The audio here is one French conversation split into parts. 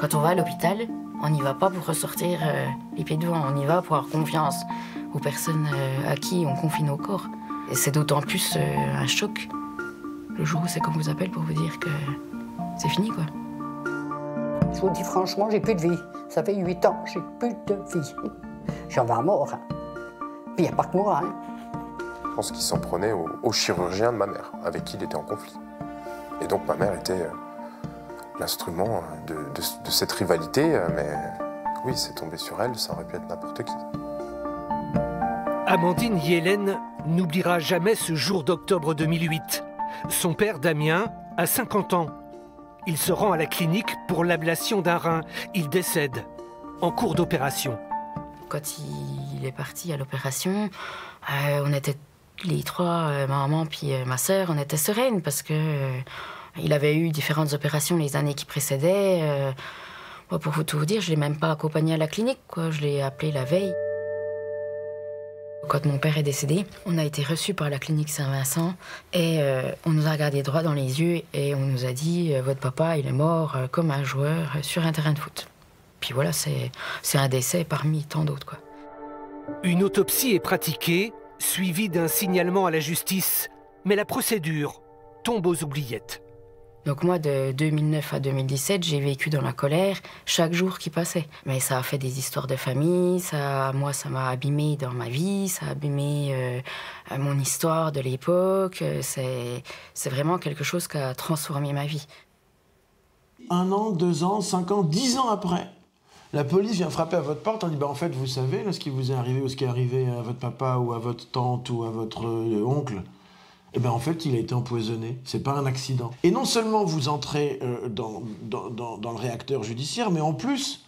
Quand on va à l'hôpital, on n'y va pas pour ressortir les pieds devant, on y va pour avoir confiance aux personnes à qui on confie nos corps. Et c'est d'autant plus un choc le jour où c'est qu'on vous appelle pour vous dire que c'est fini, quoi. Je vous dis franchement, j'ai plus de vie. Ça fait 8 ans, j'ai plus de vie. J'en vais à mort. Hein. Puis il n'y a pas que moi. Hein. Je pense qu'il s'en prenait au chirurgien de ma mère, avec qui il était en conflit. Et donc ma mère était l'instrument de cette rivalité, mais oui, c'est tombé sur elle, ça aurait pu être n'importe qui. Amandine Yellen n'oubliera jamais ce jour d'octobre 2008. Son père, Damien, a 50 ans. Il se rend à la clinique pour l'ablation d'un rein. Il décède en cours d'opération. Quand il est parti à l'opération, on était les trois, ma maman puis ma sœur, on était sereines parce que il avait eu différentes opérations les années qui précédaient. Pour tout vous dire, je ne l'ai même pas accompagné à la clinique, quoi. Je l'ai appelé la veille. Quand mon père est décédé, on a été reçus par la clinique Saint-Vincent et on nous a regardé droit dans les yeux et on nous a dit « Votre papa, il est mort comme un joueur sur un terrain de foot ». Puis voilà, c'est un décès parmi tant d'autres, quoi. Une autopsie est pratiquée, suivie d'un signalement à la justice, mais la procédure tombe aux oubliettes. Donc moi, de 2009 à 2017, j'ai vécu dans la colère chaque jour qui passait. Mais ça a fait des histoires de famille, moi, ça m'a abîmé dans ma vie, ça a abîmé mon histoire de l'époque. C'est vraiment quelque chose qui a transformé ma vie. 1 an, 2 ans, 5 ans, 10 ans après, la police vient frapper à votre porte, on dit en fait, vous savez là, ce qui vous est arrivé ou ce qui est arrivé à votre papa ou à votre tante ou à votre oncle. Eh bien, en fait, il a été empoisonné. C'est pas un accident. Et non seulement vous entrez dans le réacteur judiciaire, mais en plus,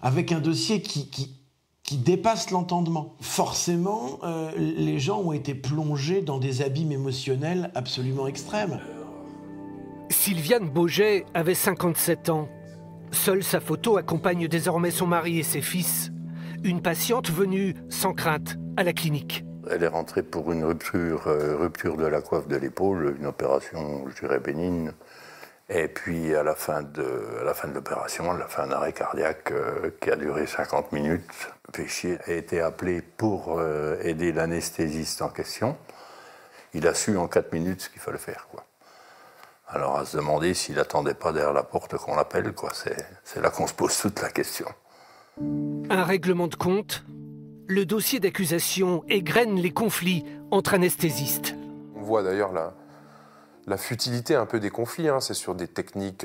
avec un dossier qui dépasse l'entendement. Forcément, les gens ont été plongés dans des abîmes émotionnels absolument extrêmes. Sylviane Bauget avait 57 ans. Seule sa photo accompagne désormais son mari et ses fils. Une patiente venue sans crainte à la clinique. Elle est rentrée pour une rupture de la coiffe de l'épaule, une opération, je dirais, bénigne. Et puis, à la fin de l'opération, elle a fait un arrêt cardiaque qui a duré 50 minutes. Péchier a été appelé pour aider l'anesthésiste en question. Il a su en 4 minutes ce qu'il fallait faire, quoi. Alors, à se demander s'il n'attendait pas derrière la porte qu'on l'appelle, quoi. C'est là qu'on se pose toute la question. Un règlement de compte. Le dossier d'accusation égrène les conflits entre anesthésistes. On voit d'ailleurs la futilité un peu des conflits, hein. C'est sur des techniques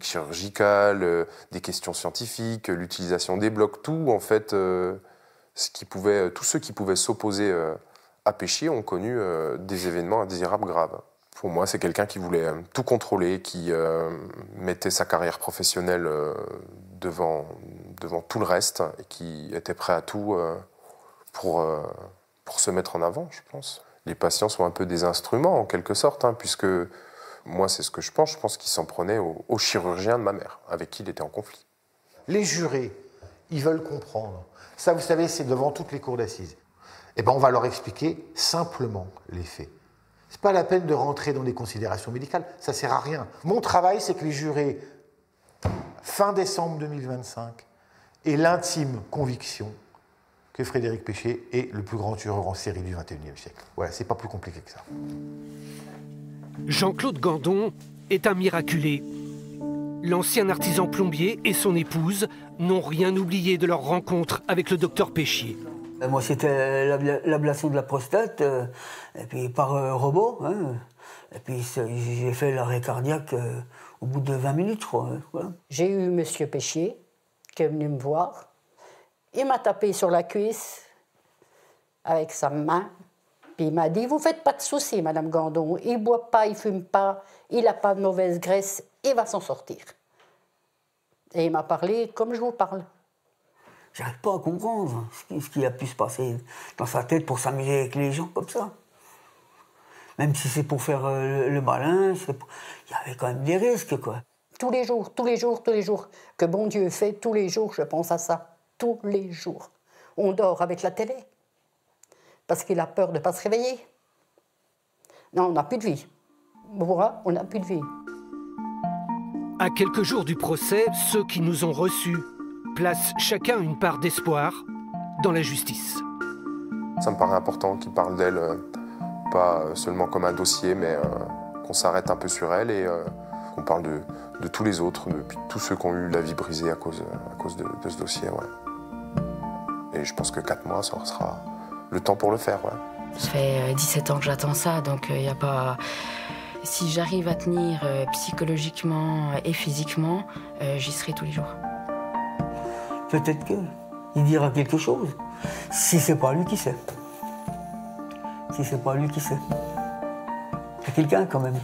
chirurgicales, des questions scientifiques, l'utilisation des blocs, tout en fait, tous ceux qui pouvaient s'opposer à Péchier ont connu des événements indésirables graves. Pour moi, c'est quelqu'un qui voulait tout contrôler, qui mettait sa carrière professionnelle devant tout le reste et qui était prêt à tout pour se mettre en avant, je pense. Les patients sont un peu des instruments, en quelque sorte, hein, puisque moi, c'est ce que je pense qu'il s'en prenait au chirurgien de ma mère, avec qui il était en conflit. Les jurés, ils veulent comprendre. Ça, vous savez, c'est devant toutes les cours d'assises. Eh bien, on va leur expliquer simplement les faits. C'est pas la peine de rentrer dans des considérations médicales, ça sert à rien. Mon travail, c'est que les jurés, fin décembre 2025, aient l'intime conviction que Frédéric Péchier est le plus grand tueur en série du XXIe siècle. Voilà, c'est pas plus compliqué que ça. Jean-Claude Gandon est un miraculé. L'ancien artisan plombier et son épouse n'ont rien oublié de leur rencontre avec le docteur Péchier. Moi, c'était l'ablation de la prostate, et puis par robot. Hein. Et puis j'ai fait l'arrêt cardiaque au bout de 20 minutes, je crois. Voilà. J'ai eu M. Péchier qui est venu me voir. Il m'a tapé sur la cuisse avec sa main. Puis il m'a dit « Vous ne faites pas de soucis, Madame Gandon. Il ne boit pas, il ne fume pas, il n'a pas de mauvaise graisse, il va s'en sortir. » Et il m'a parlé comme je vous parle. J'arrive pas à comprendre ce qui a pu se passer dans sa tête pour s'amuser avec les gens comme ça. Même si c'est pour faire le malin, il y avait quand même des risques, quoi. Tous les jours, tous les jours, tous les jours. Que bon Dieu fait, tous les jours, je pense à ça. Tous les jours. On dort avec la télé. Parce qu'il a peur de ne pas se réveiller. Non, on n'a plus de vie. Voilà, on n'a plus de vie. À quelques jours du procès, ceux qui nous ont reçus placent chacun une part d'espoir dans la justice. Ça me paraît important qu'ils parlent d'elle, pas seulement comme un dossier, mais qu'on s'arrête un peu sur elle et qu'on parle de tous les autres, de tous ceux qui ont eu la vie brisée à cause de ce dossier. Ouais. Et je pense que 4 mois, ça sera le temps pour le faire. Ouais. Ça fait 17 ans que j'attends ça, donc il n'y a pas... Si j'arrive à tenir psychologiquement et physiquement, j'y serai tous les jours. Peut-être qu'il dira quelque chose. Si c'est pas lui qui sait. Si c'est pas lui qui sait. Il y a quelqu'un quand même.